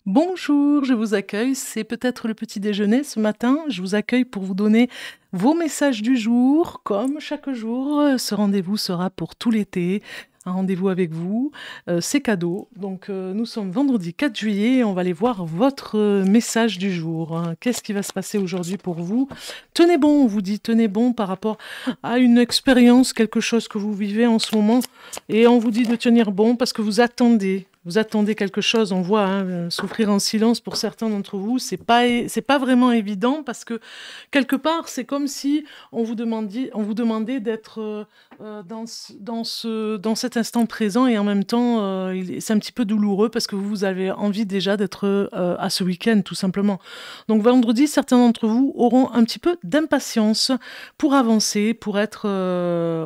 Bonjour, je vous accueille. C'est peut-être le petit déjeuner ce matin. Je vous accueille pour vous donner vos messages du jour. Comme chaque jour, ce rendez-vous sera pour tout l'été. Un rendez-vous avec vous, c'est cadeau. Donc nous sommes vendredi 4 juillet et on va aller voir votre message du jour, hein. Qu'est-ce qui va se passer aujourd'hui pour vous? Tenez bon, on vous dit tenez bon par rapport à une expérience, quelque chose que vous vivez en ce moment. Et on vous dit de tenir bon parce que vous attendez. Vous attendez quelque chose, on voit, hein, souffrir en silence pour certains d'entre vous, c'est pas vraiment évident parce que quelque part, c'est comme si on vous demandait d'être dans cet instant présent et en même temps, c'est un petit peu douloureux parce que vous avez envie déjà d'être à ce week-end, tout simplement. Donc vendredi, certains d'entre vous auront un petit peu d'impatience pour avancer, pour être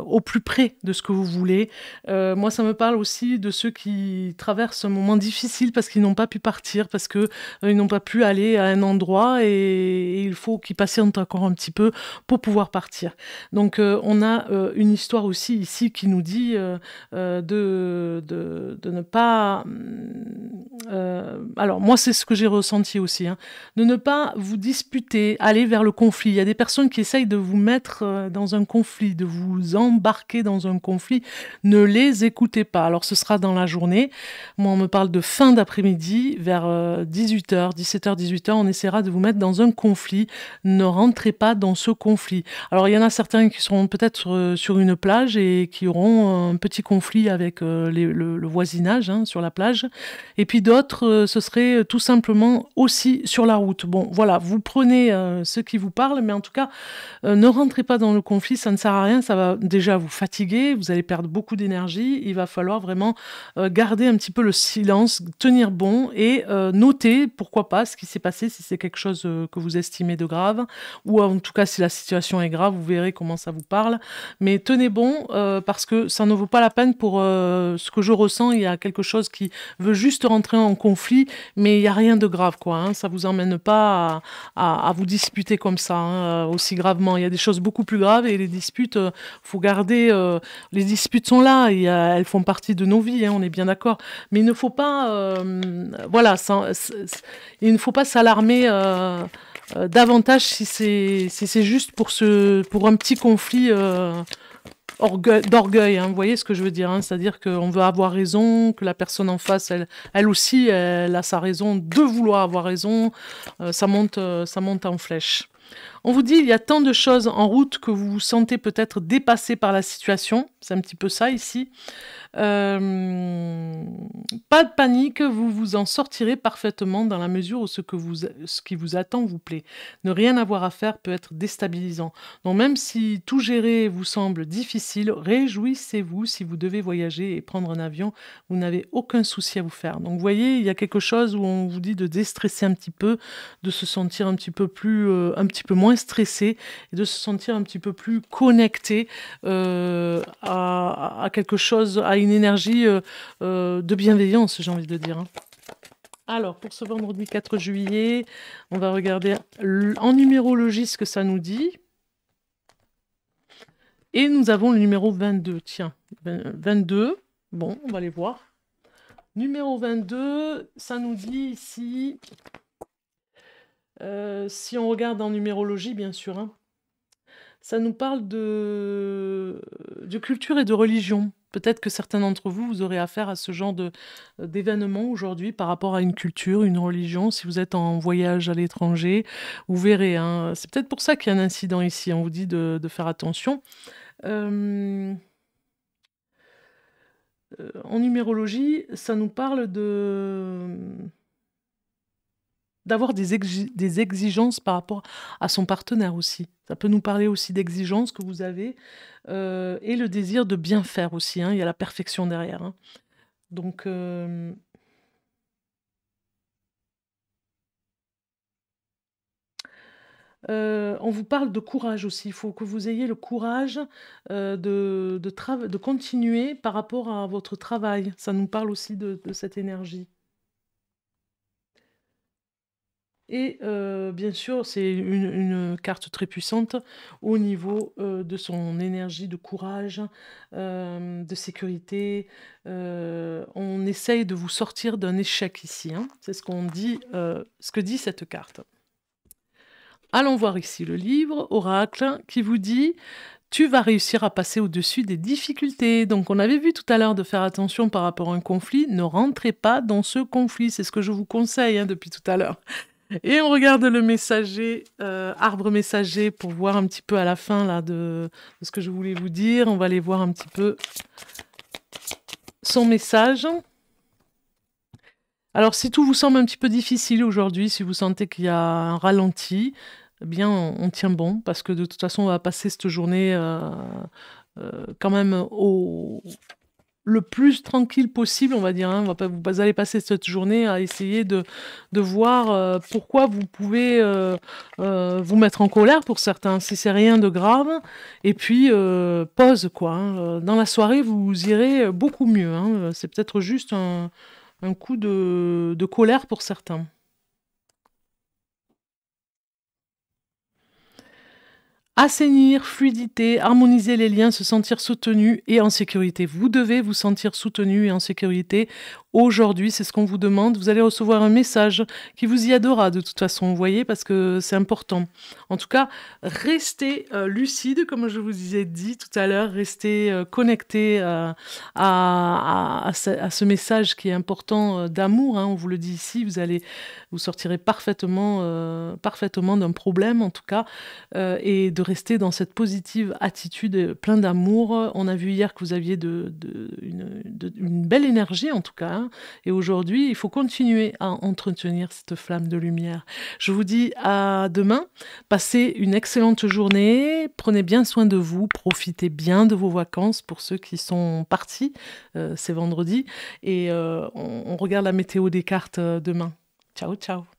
au plus près de ce que vous voulez. Moi, ça me parle aussi de ceux qui traversent un moment difficile parce qu'ils n'ont pas pu partir, parce que ils n'ont pas pu aller à un endroit et il faut qu'ils patientent encore un petit peu pour pouvoir partir. Donc, on a une histoire aussi ici qui nous dit de ne pas... alors, moi, c'est ce que j'ai ressenti aussi, hein, de ne pas vous disputer, aller vers le conflit. Il y a des personnes qui essayent de vous mettre dans un conflit, de vous embarquer dans un conflit. Ne les écoutez pas. Alors, ce sera dans la journée. Moi, on me parle de fin d'après-midi, vers 18h, 17h, 18h. On essaiera de vous mettre dans un conflit. Ne rentrez pas dans ce conflit. Alors, il y en a certains qui seront peut-être sur une plage et qui auront un petit conflit avec le voisinage, hein, sur la plage. Et puis d'autres, ce serait tout simplement aussi sur la route. Bon, voilà, vous prenez ce qui vous parle, mais en tout cas, ne rentrez pas dans le conflit, ça ne sert à rien, ça va déjà vous fatiguer, vous allez perdre beaucoup d'énergie, il va falloir vraiment garder un petit peu le silence, tenir bon et noter, pourquoi pas, ce qui s'est passé, si c'est quelque chose que vous estimez de grave, ou en tout cas si la situation est grave, vous verrez comment ça vous parle, mais tenez bon, parce que ça ne vaut pas la peine pour ce que je ressens, il y a quelque chose qui veut juste rentrer en conflit, mais il n'y a rien de grave, quoi, hein, ça vous emmène pas à vous disputer comme ça, hein, aussi gravement. Il y a des choses beaucoup plus graves et les disputes, faut garder. Les disputes sont là, elles font partie de nos vies, hein, on est bien d'accord. Mais il ne faut pas, voilà, il ne faut pas s'alarmer davantage si c'est juste pour un petit conflit. D'orgueil, hein, vous voyez ce que je veux dire, hein, c'est-à-dire qu'on veut avoir raison, que la personne en face, elle aussi, elle a sa raison de vouloir avoir raison, ça monte en flèche. On vous dit, il y a tant de choses en route que vous vous sentez peut-être dépassé par la situation, c'est un petit peu ça ici. Pas de panique, vous vous en sortirez parfaitement dans la mesure où ce qui vous attend vous plaît. Ne rien avoir à faire peut être déstabilisant. Donc même si tout gérer vous semble difficile, réjouissez-vous si vous devez voyager et prendre un avion, vous n'avez aucun souci à vous faire. Donc vous voyez, il y a quelque chose où on vous dit de déstresser un petit peu, de se sentir un petit peu un petit peu moins stressé et de se sentir un petit peu plus connecté à quelque chose, à une énergie de bienveillance, j'ai envie de dire, hein. Alors, pour ce vendredi 4 juillet, on va regarder en numérologie ce que ça nous dit. Et nous avons le numéro 22. Tiens, 22. Bon, on va aller voir. Numéro 22, ça nous dit ici, si on regarde en numérologie, bien sûr, hein, ça nous parle de culture et de religion. Peut-être que certains d'entre vous, vous aurez affaire à ce genre d'événement aujourd'hui par rapport à une culture, une religion. Si vous êtes en voyage à l'étranger, vous verrez, hein. C'est peut-être pour ça qu'il y a un incident ici. On vous dit de faire attention. En numérologie, ça nous parle d'avoir des exigences par rapport à son partenaire aussi. Ça peut nous parler aussi d'exigences que vous avez et le désir de bien faire aussi, hein. Il y a la perfection derrière, hein. Donc, on vous parle de courage aussi. Il faut que vous ayez le courage de continuer par rapport à votre travail. Ça nous parle aussi de cette énergie. Et bien sûr, c'est une carte très puissante au niveau, de son énergie de courage, de sécurité. On essaye de vous sortir d'un échec ici, hein. C'est ce que dit cette carte. Allons voir ici le livre, Oracle, qui vous dit: «Tu vas réussir à passer au-dessus des difficultés». Donc on avait vu tout à l'heure de faire attention par rapport à un conflit. Ne rentrez pas dans ce conflit, c'est ce que je vous conseille, hein, depuis tout à l'heure. Et on regarde le messager, arbre messager, pour voir un petit peu à la fin là de ce que je voulais vous dire. On va aller voir un petit peu son message. Alors si tout vous semble un petit peu difficile aujourd'hui, si vous sentez qu'il y a un ralenti, eh bien on tient bon, parce que de toute façon on va passer cette journée quand même le plus tranquille possible, on va dire, hein. Vous allez passer cette journée à essayer de voir pourquoi vous pouvez vous mettre en colère pour certains, si c'est rien de grave. Et puis, pause, quoi, hein. Dans la soirée, vous irez beaucoup mieux, hein. C'est peut-être juste un coup de colère pour certains. Assainir, fluidité, harmoniser les liens, se sentir soutenu et en sécurité. Vous devez vous sentir soutenu et en sécurité. Aujourd'hui, c'est ce qu'on vous demande. Vous allez recevoir un message qui vous y aidera de toute façon, vous voyez, parce que c'est important. En tout cas, restez lucide, comme je vous ai dit tout à l'heure. Restez connecté à ce message qui est important d'amour, hein. On vous le dit ici, vous sortirez parfaitement d'un problème, en tout cas, et de rester dans cette positive attitude, plein d'amour. On a vu hier que vous aviez une belle énergie, en tout cas, hein. Et aujourd'hui, il faut continuer à entretenir cette flamme de lumière. Je vous dis à demain. Passez une excellente journée. Prenez bien soin de vous. Profitez bien de vos vacances pour ceux qui sont partis. C'est vendredi. Et on regarde la météo des cartes demain. Ciao, ciao.